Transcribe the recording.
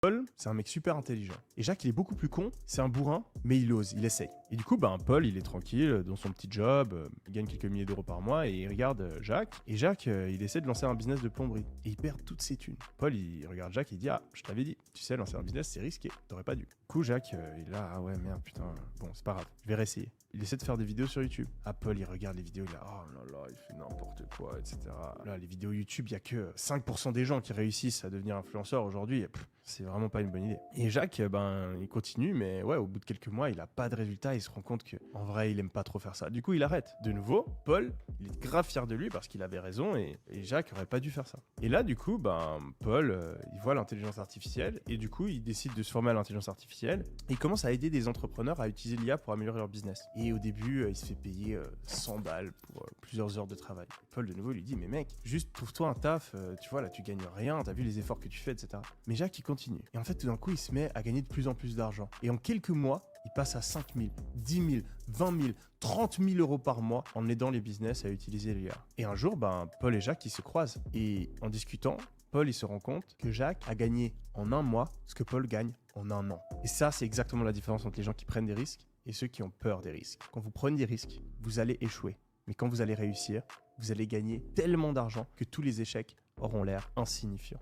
Paul, c'est un mec super intelligent. Et Jacques, il est beaucoup plus con, c'est un bourrin, mais il ose, il essaye. Et du coup, Paul, il est tranquille dans son petit job, il gagne quelques milliers d'euros par mois et il regarde Jacques. Et Jacques, il essaie de lancer un business de plomberie. Et il perd toutes ses thunes. Paul, il regarde Jacques et il dit: ah, je t'avais dit, tu sais, lancer un business, c'est risqué, t'aurais pas dû. Du coup, Jacques, il est là: ah ouais, merde, putain, bon, c'est pas grave, je vais réessayer. Il essaie de faire des vidéos sur YouTube. Ah, Paul, il regarde les vidéos, il est là: oh là là, il fait n'importe quoi, etc. Là, les vidéos YouTube, il y a que 5% des gens qui réussissent à devenir influenceurs aujourd'hui. C'est vraiment pas une bonne idée. Et Jacques, il continue, mais ouais, au bout de quelques mois, il a pas de résultat. Il se rend compte que, en vrai, il aime pas trop faire ça. Du coup, il arrête. De nouveau, Paul, il est grave fier de lui parce qu'il avait raison et Jacques aurait pas dû faire ça. Et là, du coup, Paul, il voit l'intelligence artificielle et du coup, il décide de se former à l'intelligence artificielle et il commence à aider des entrepreneurs à utiliser l'IA pour améliorer leur business. Et au début, il se fait payer 100 balles pour plusieurs heures de travail. Paul, de nouveau, lui dit: mais mec, juste trouve-toi un taf, tu vois, là, tu gagnes rien, t'as vu les efforts que tu fais, etc. Mais Jacques, il continue. Et en fait, tout d'un coup, il se met à gagner de plus en plus d'argent. Et en quelques mois, il passe à 5 000, 10 000, 20 000, 30 000 euros par mois en aidant les business à utiliser l'IA. Et un jour, Paul et Jacques, ils se croisent. Et en discutant, Paul, il se rend compte que Jacques a gagné en un mois ce que Paul gagne en un an. Et ça, c'est exactement la différence entre les gens qui prennent des risques et ceux qui ont peur des risques. Quand vous prenez des risques, vous allez échouer. Mais quand vous allez réussir, vous allez gagner tellement d'argent que tous les échecs auront l'air insignifiants.